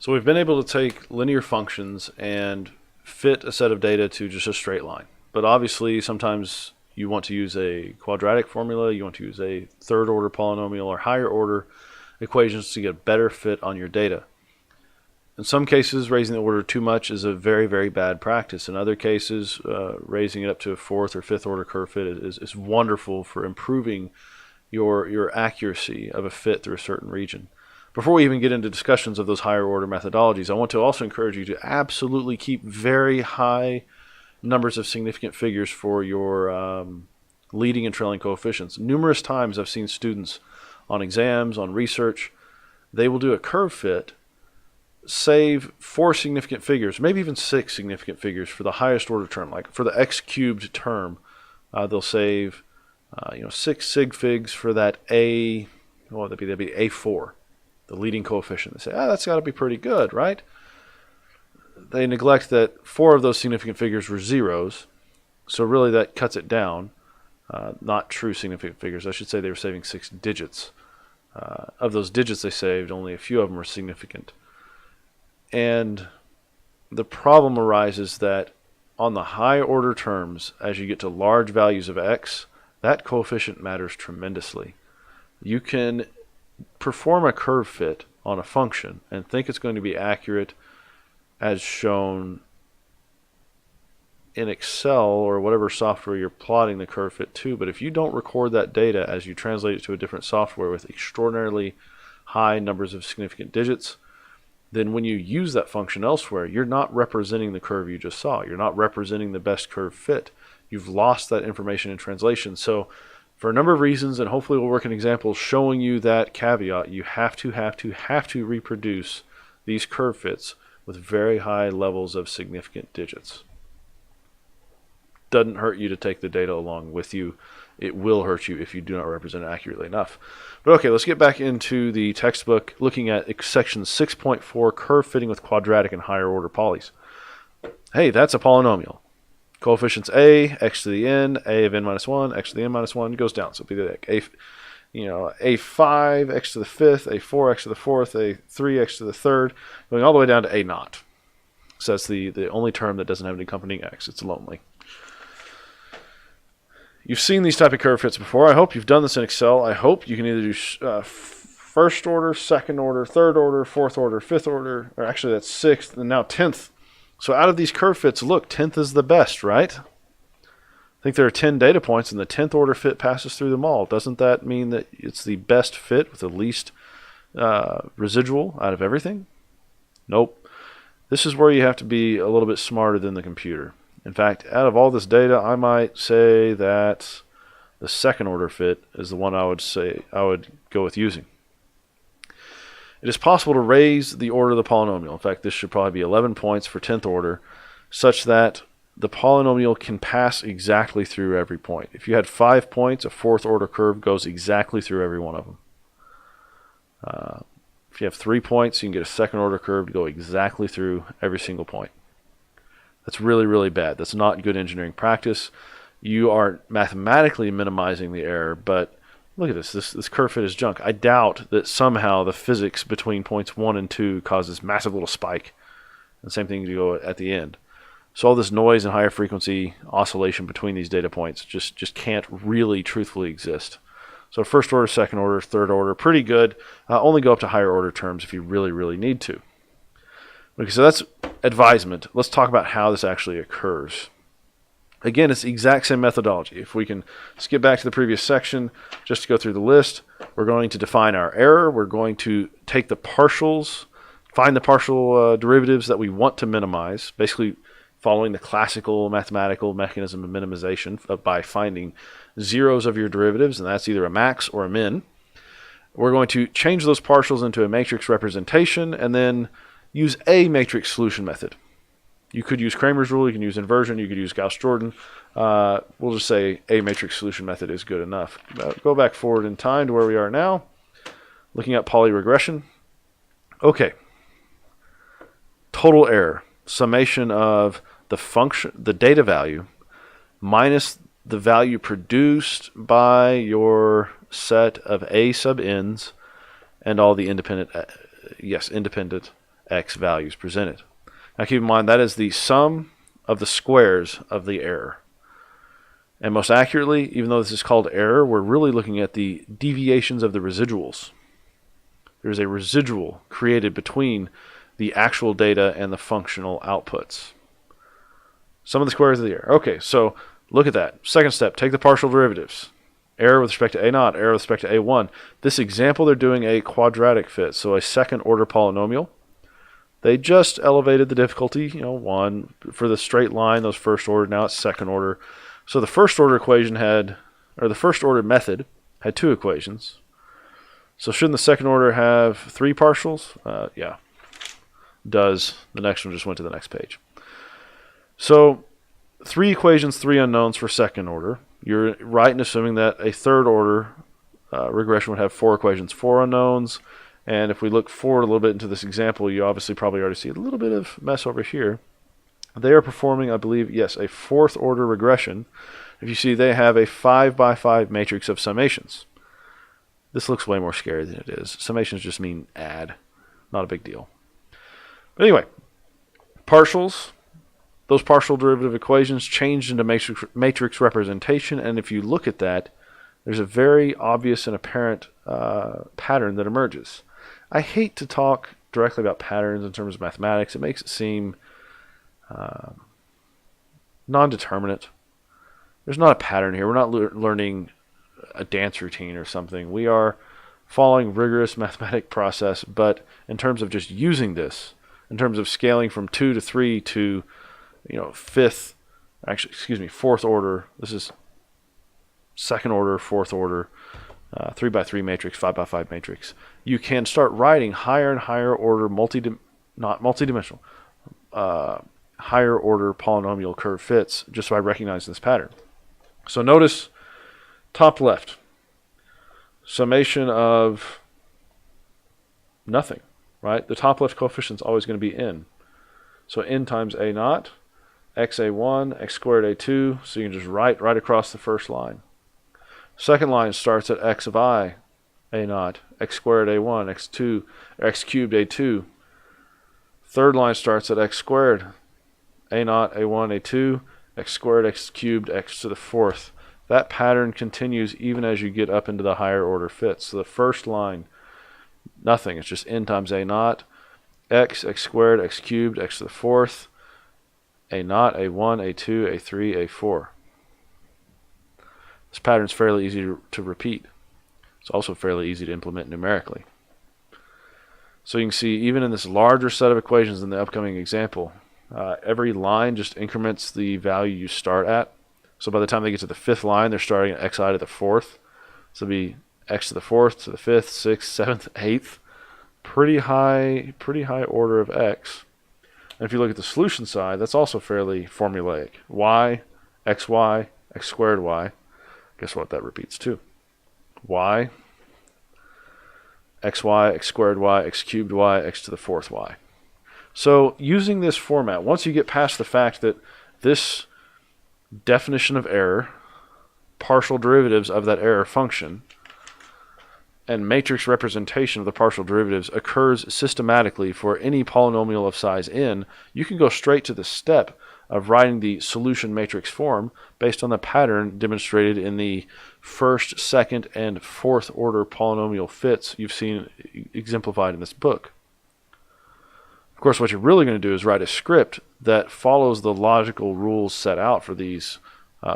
So we've been able to take linear functions and fit a set of data to just a straight line. But obviously, sometimes you want to use a quadratic formula, you want to use a third order polynomial or higher order equations to get a better fit on your data. In some cases, raising the order too much is a very, very bad practice. In other cases, raising it up to a fourth or fifth order curve fit is wonderful for improving your accuracy of a fit through a certain region. Before we even get into discussions of those higher order methodologies, I want to also encourage you to absolutely keep very high numbers of significant figures for your leading and trailing coefficients. Numerous times I've seen students on exams, on research, they will do a curve fit, save 4 significant figures, maybe even 6 significant figures for the highest order term. Like for the x cubed term, they'll save 6 sig figs for that a, what would that be? That'd be a4. The leading coefficient. They say, that's got to be pretty good, right? They neglect that 4 of those significant figures were zeros, so really that cuts it down. Not true significant figures. I should say they were saving 6 digits. Of those digits they saved, only a few of them were significant. And the problem arises that on the high order terms, as you get to large values of x, that coefficient matters tremendously. You can perform a curve fit on a function and think it's going to be accurate as shown in Excel or whatever software you're plotting the curve fit to, but if you don't record that data as you translate it to a different software with extraordinarily high numbers of significant digits, then when you use that function elsewhere, you're not representing the curve you just saw. You're not representing the best curve fit. You've lost that information in translation. So for a number of reasons, and hopefully we'll work in examples showing you that caveat, you have to reproduce these curve fits with very high levels of significant digits. Doesn't hurt you to take the data along with you. It will hurt you if you do not represent it accurately enough. But okay, let's get back into the textbook looking at section 6.4, curve fitting with quadratic and higher order polys. Hey, that's a polynomial. Coefficients a, x to the n, a of n minus 1, x to the n minus 1 goes down. So it'll be like a5, x to the 5th, a4, x to the 4th, a3, x to the 3rd, going all the way down to a naught. So that's the only term that doesn't have an accompanying x. It's lonely. You've seen these type of curve fits before. I hope you've done this in Excel. I hope you can either do first order, second order, third order, fourth order, fifth order, or actually that's 6th, and now 10th. So out of these curve fits, look, 10th is the best, right? I think there are 10 data points, and the 10th order fit passes through them all. Doesn't that mean that it's the best fit with the least residual out of everything? Nope. This is where you have to be a little bit smarter than the computer. In fact, out of all this data, I might say that the second order fit is the one I would go with using. It is possible to raise the order of the polynomial. In fact, this should probably be 11 points for 10th order, such that the polynomial can pass exactly through every point. If you had 5 points, a fourth order curve goes exactly through every one of them. If you have 3 points, you can get a second order curve to go exactly through every single point. That's really, really bad. That's not good engineering practice. You are mathematically minimizing the error, but look at this. This curve fit is junk. I doubt that somehow the physics between points 1 and 2 causes massive little spike. The same thing to go at the end. So all this noise and higher frequency oscillation between these data points just can't really truthfully exist. So first order, second order, third order, pretty good. Only go up to higher order terms if you really, really need to. Okay, so that's advisement. Let's talk about how this actually occurs. Again, it's the exact same methodology. If we can skip back to the previous section, just to go through the list, we're going to define our error. We're going to take the partials, find the partial derivatives that we want to minimize, basically following the classical mathematical mechanism of minimization by finding zeros of your derivatives, and that's either a max or a min. We're going to change those partials into a matrix representation and then use a matrix solution method. You could use Cramer's rule, you can use inversion, you could use Gauss-Jordan. We'll just say a matrix solution method is good enough. Go back forward in time to where we are now, looking at poly regression. Okay. Total error, summation of the function, the data value, minus the value produced by your set of a sub n's and all the independent x values presented. Now keep in mind that is the sum of the squares of the error. And most accurately, even though this is called error, we're really looking at the deviations of the residuals. There's a residual created between the actual data and the functional outputs. Sum of the squares of the error. Okay, so look at that. Second step, take the partial derivatives. Error with respect to a0, error with respect to a1. This example, they're doing a quadratic fit, so a second order polynomial. They just elevated the difficulty, 1 for the straight line, those first order, now it's second order. So the first order equation the first order method had 2 equations. So shouldn't the second order have 3 partials? Yeah, does. The next one just went to the next page. So 3 equations, 3 unknowns for second order. You're right in assuming that a third order regression would have 4 equations, 4 unknowns. And if we look forward a little bit into this example, you obviously probably already see a little bit of mess over here. They are performing, I believe, yes, a 4th order regression. If you see, they have a 5 by 5 matrix of summations. This looks way more scary than it is. Summations just mean add. Not a big deal. But anyway, partials, those partial derivative equations changed into matrix representation. And if you look at that, there's a very obvious and apparent pattern that emerges. I hate to talk directly about patterns in terms of mathematics. It makes it seem non-determinate. There's not a pattern here. We're not learning a dance routine or something. We are following rigorous mathematic process, but in terms of just using this, in terms of scaling from 2 to 3 to, fourth order. This is second order, fourth order, 3 by 3 matrix, 5 by 5 matrix. You can start writing higher and higher order higher order polynomial curve fits just by recognizing this pattern. So notice top left, summation of nothing, right? The top left coefficient is always going to be n. So n times a0, x a1, x squared a2, so you can just write right across the first line. Second line starts at x of I, a0, x squared a1, x2, x cubed a2. Third line starts at x squared, a0, a1, a2, x squared, x cubed, x to the fourth. That pattern continues even as you get up into the higher order fits. So the first line, nothing. It's just n times a0, x squared, x cubed, x to the fourth, a0, a1, a2, a3, a4. This pattern is fairly easy to repeat. It's also fairly easy to implement numerically. So you can see even in this larger set of equations in the upcoming example, every line just increments the value you start at. So by the time they get to the 5th line, they're starting at xi to the 4th. So it'll be x to the 4th, to the 5th, 6th, 7th, 8th. Pretty high order of x. And if you look at the solution side, that's also fairly formulaic. Y, xy, x squared y. Guess what? That repeats too. Y, xy, x squared y, x cubed y, x to the 4th y. So using this format, once you get past the fact that this definition of error, partial derivatives of that error function, and matrix representation of the partial derivatives occurs systematically for any polynomial of size n, you can go straight to the step of writing the solution matrix form based on the pattern demonstrated in the first, second, and fourth order polynomial fits you've seen exemplified in this book. Of course, what you're really going to do is write a script that follows the logical rules set out for these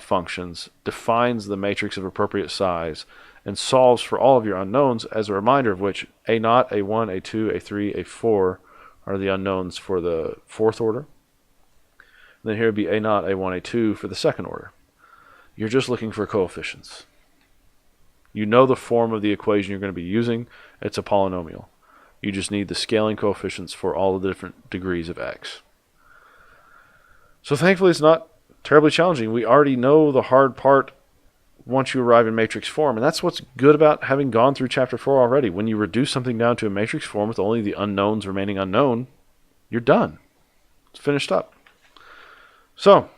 functions, defines the matrix of appropriate size, and solves for all of your unknowns, as a reminder of which a0, a1, a2, a3, a4 are the unknowns for the fourth order. And then here would be a0, a1, a2 for the second order. You're just looking for coefficients. You know the form of the equation you're going to be using. It's a polynomial. You just need the scaling coefficients for all of the different degrees of x. So thankfully it's not terribly challenging. We already know the hard part once you arrive in matrix form, and that's what's good about having gone through chapter 4 already. When you reduce something down to a matrix form with only the unknowns remaining unknown, you're done. It's finished up. So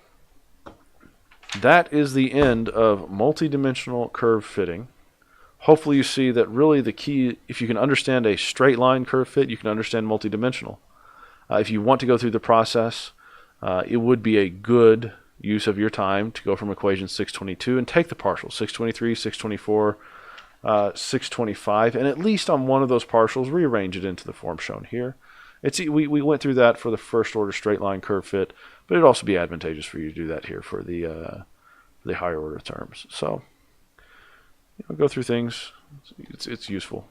that is the end of multidimensional curve fitting. Hopefully you see that really the key, if you can understand a straight line curve fit, you can understand multidimensional. If you want to go through the process, it would be a good use of your time to go from equation 622 and take the partials, 623, 624, 625, and at least on one of those partials rearrange it into the form shown here. We went through that for the first order straight line curve fit, but it'd also be advantageous for you to do that here for the higher order terms. So go through things. It's useful.